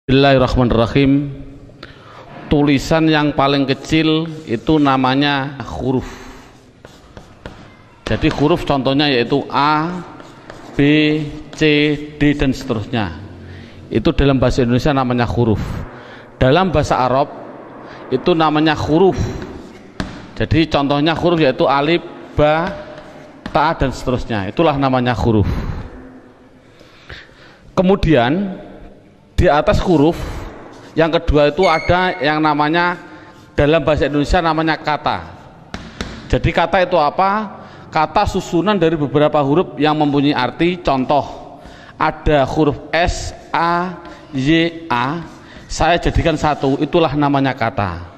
Bismillahirrahmanirrahim. Tulisan yang paling kecil itu namanya huruf. Jadi huruf contohnya yaitu A, B, C, D dan seterusnya. Itu dalam bahasa Indonesia namanya huruf. Dalam bahasa Arab itu namanya huruf. Jadi contohnya huruf yaitu alif, ba, ta dan seterusnya. Itulah namanya huruf. Kemudian di atas huruf yang kedua itu ada yang namanya dalam bahasa Indonesia namanya kata. Jadi kata itu apa? Kata susunan dari beberapa huruf yang mempunyai arti. Contoh, ada huruf S, A, Y, A, saya jadikan satu, itulah namanya kata.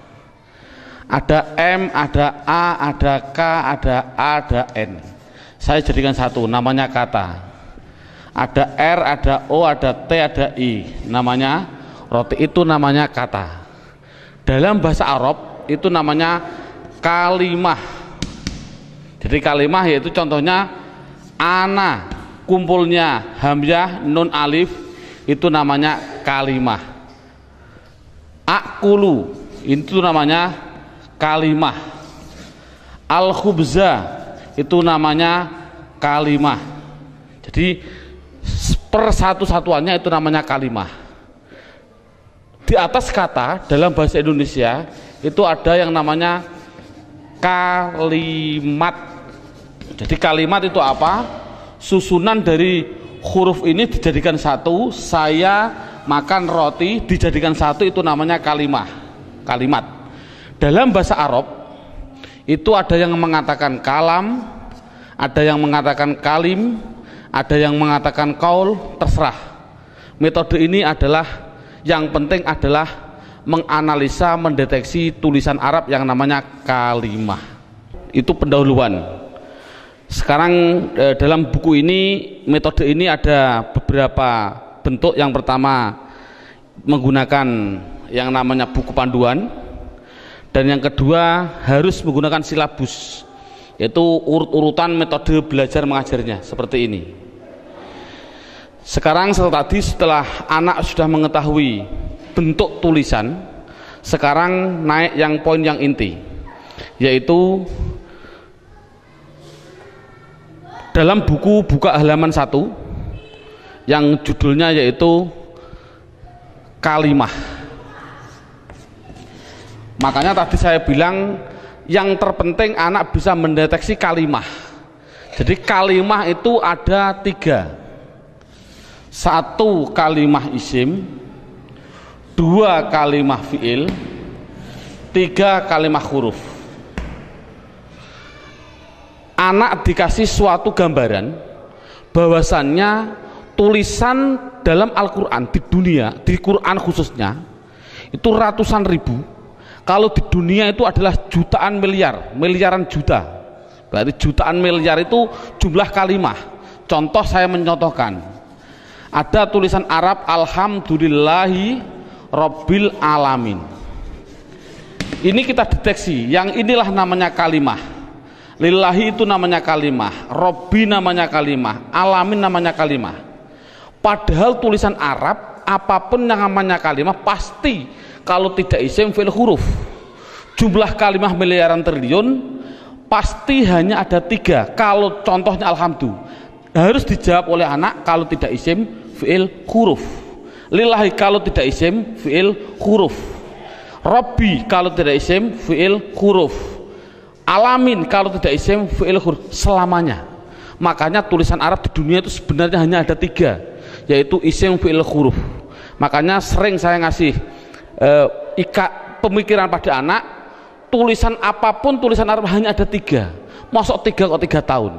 Ada M, ada A, ada K, ada A, ada N, saya jadikan satu, namanya kata. Ada R, ada O, ada T, ada I, namanya roti, itu namanya kata. Dalam bahasa Arab itu namanya kalimah. Jadi kalimah yaitu contohnya ana, kumpulnya hamzah, nun, alif, itu namanya kalimah. Akulu, itu namanya kalimah. Al-khubza, itu namanya kalimah. Jadi persatu-satuannya itu namanya kalimah. Di atas kata dalam bahasa Indonesia itu ada yang namanya kalimat. Jadi kalimat itu apa? Susunan dari huruf ini dijadikan satu. Saya makan roti dijadikan satu, itu namanya kalimah. Kalimat. Dalam bahasa Arab itu ada yang mengatakan kalam, ada yang mengatakan kalim, ada yang mengatakan kaul, terserah. Metode ini adalah yang penting adalah menganalisa, mendeteksi tulisan Arab yang namanya kalimah. Itu pendahuluan. Sekarang dalam buku ini, metode ini ada beberapa bentuk. Yang pertama menggunakan yang namanya buku panduan, dan yang kedua harus menggunakan silabus, yaitu urut-urutan metode belajar mengajarnya seperti ini. Sekarang setelah anak sudah mengetahui bentuk tulisan, sekarang naik yang poin yang inti, yaitu dalam buku buka halaman 1 yang judulnya yaitu kalimah. Makanya tadi saya bilang yang terpenting anak bisa mendeteksi kalimah. Jadi kalimah itu ada 3. 1 kalimah isim, 2 kalimah fiil, 3 kalimah huruf. Anak dikasih suatu gambaran bahwasannya tulisan dalam Al-Quran di dunia, di Quran khususnya, itu ratusan ribu. Kalau di dunia itu adalah jutaan miliar, miliaran juta. Berarti jutaan miliar itu jumlah kalimah. Contoh, saya mencontohkan. Ada tulisan Arab alhamdulillahi rabbil alamin. Ini kita deteksi, yang inilah namanya kalimah. Lillahi itu namanya kalimah, Rabbi namanya kalimah, alamin namanya kalimah. Padahal tulisan Arab apapun yang namanya kalimah pasti kalau tidak isim fi'il huruf. Jumlah kalimah miliaran triliun pasti hanya ada 3. Kalau contohnya alhamdulillah harus dijawab oleh anak kalau tidak isim fi'il huruf. Lillahi kalau tidak isim fi'il huruf. Rabbi kalau tidak isim fi'il huruf. Alamin kalau tidak isim fi'il huruf. Selamanya. Makanya tulisan Arab di dunia itu sebenarnya hanya ada 3, yaitu isim fi'il huruf. Makanya sering saya ngasih pemikiran pada anak, tulisan apapun tulisan Arab hanya ada 3. Masuk 3 kok 3 tahun.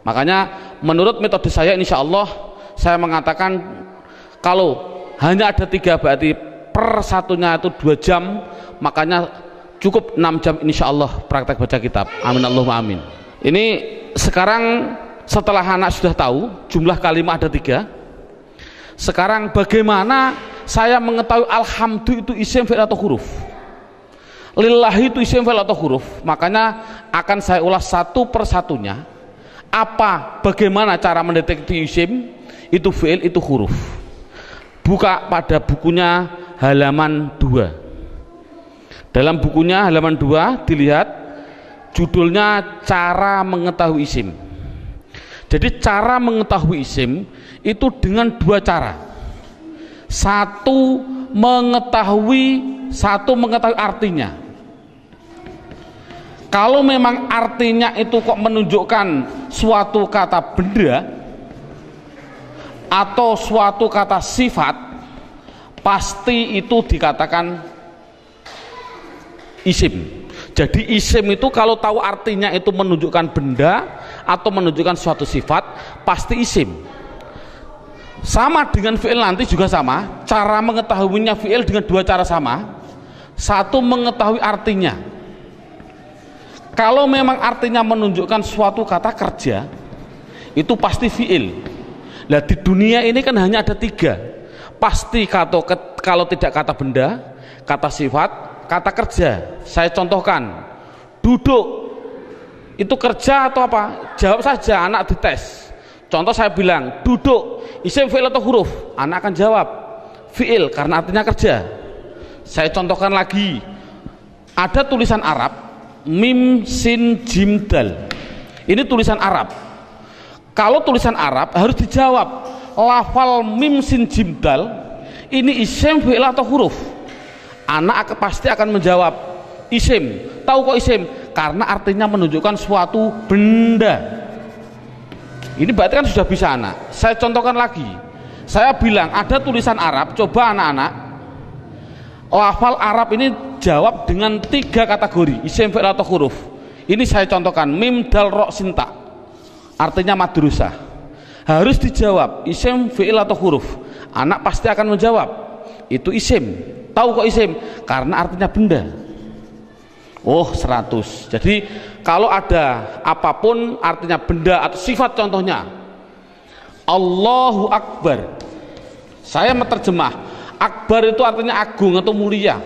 Makanya menurut metode saya, insya Allah saya mengatakan kalau hanya ada 3 berarti per satunya itu 2 jam, makanya cukup 6 jam insya Allah praktek baca kitab. Amin Allahumma amin. Ini sekarang setelah anak sudah tahu jumlah kalimat ada 3, sekarang bagaimana saya mengetahui alhamdulillah itu isim fi'il atau huruf, lillahi itu isim fi'il atau huruf. Makanya akan saya ulas satu persatunya. Bagaimana cara mendeteksi isim itu fi'il itu huruf. buka pada bukunya halaman 2. Dalam bukunya halaman 2 dilihat judulnya cara mengetahui isim. Jadi cara mengetahui isim itu dengan 2 cara. Satu mengetahui artinya. Kalau memang artinya itu kok menunjukkan suatu kata benda atau suatu kata sifat, pasti itu dikatakan isim. Jadi isim itu kalau tahu artinya itu menunjukkan benda atau menunjukkan suatu sifat, pasti isim. Sama dengan fi'il nanti juga sama. Cara mengetahuinya fi'il dengan 2 cara sama. Satu mengetahui artinya. Kalau memang artinya menunjukkan suatu kata kerja, itu pasti fi'il. Nah di dunia ini kan hanya ada 3. Pasti kalau tidak kata benda, kata sifat, kata kerja. Saya contohkan, duduk itu kerja atau apa? Jawab saja, anak dites. Contoh saya bilang duduk, isim, fi'il atau huruf? Anak akan jawab fi'il karena artinya kerja. Saya contohkan lagi, ada tulisan Arab mim sin jim dal. Ini tulisan Arab. Kalau tulisan Arab harus dijawab lafal mim sin jim dal ini isim, fi'il atau huruf? Anak pasti akan menjawab isim. Tahu kok isim? Karena artinya menunjukkan suatu benda. Ini berarti kan sudah bisa anak. Saya contohkan lagi. Saya bilang ada tulisan Arab, coba anak-anak lafal Arab ini jawab dengan 3 kategori, isim, fi'il atau huruf. Ini saya contohkan, mim dal ro sinta, artinya madrasah. Harus dijawab isim, fi'il atau huruf. Anak pasti akan menjawab itu isim. Tahu kok isim? Karena artinya benda. Oh 100. Jadi kalau ada apapun artinya benda atau sifat, contohnya Allahu Akbar, saya menerjemah Akbar itu artinya agung atau mulia.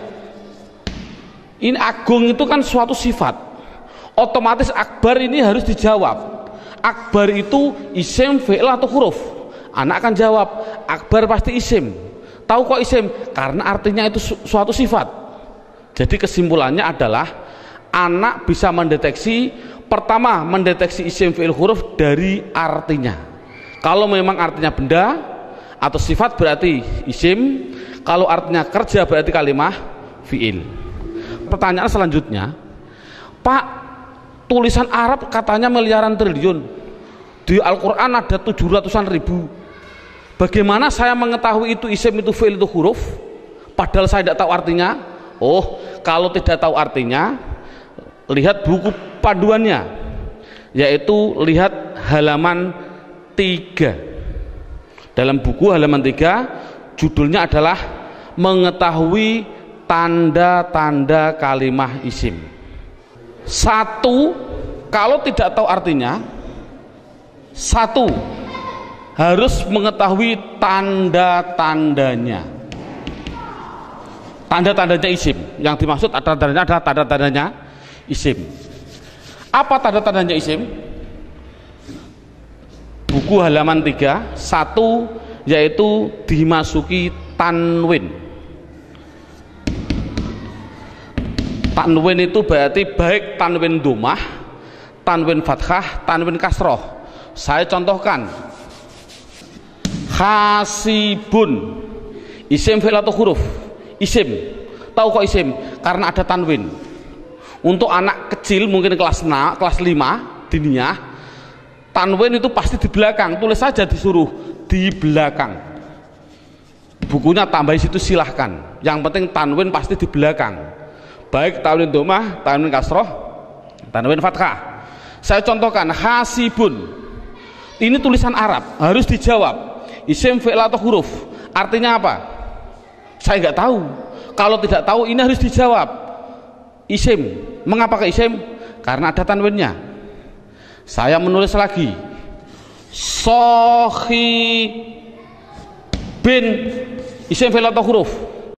Ini agung itu kan suatu sifat, otomatis Akbar ini harus dijawab. Akbar itu isim, fi'il atau huruf? Anak akan jawab Akbar pasti isim. Tahu kok isim? Karena artinya itu suatu sifat. Jadi kesimpulannya adalah anak bisa mendeteksi, pertama mendeteksi isim, fi'il, huruf dari artinya. Kalau memang artinya benda atau sifat berarti isim, kalau artinya kerja berarti kalimah fi'il. Pertanyaan selanjutnya, Pak, tulisan Arab katanya miliaran triliun, di Al-Quran ada 700-an ribu. Bagaimana saya mengetahui itu isim, itu fi'il, itu huruf, padahal saya tidak tahu artinya? Oh, kalau tidak tahu artinya, lihat buku panduannya, yaitu lihat halaman 3. Dalam buku halaman 3 judulnya adalah mengetahui tanda-tanda kalimah isim. 1, kalau tidak tahu artinya, 1 harus mengetahui tanda-tandanya. Tanda-tandanya isim. Yang dimaksud tanda-tandanya adalah tanda-tandanya isim. Apa tanda-tandanya isim? Buku halaman 3, 1 yaitu dimasuki tanwin. Tanwin itu berarti baik tanwin dhammah, tanwin fathah, tanwin kasroh. Saya contohkan, hasibun, isim, fi'il atau huruf? Isim. Tahu kok isim? Karena ada tanwin. Untuk anak kecil mungkin kelas 5 diniyah, tanwin itu pasti di belakang. Tulis saja, disuruh di belakang. Bukunya tambah situ silahkan. Yang penting tanwin pasti di belakang. Baik tanwin dhammah, tanwin kasroh, tanwin fathah. Saya contohkan, hasibun. Ini tulisan Arab, harus dijawab isim, fi'il atau huruf? Artinya apa? Saya nggak tahu. Kalau tidak tahu ini harus dijawab isim. Mengapa ke isim? Karena ada tanwinnya. Saya menulis lagi, sohi bin, isim, fi'il atau huruf?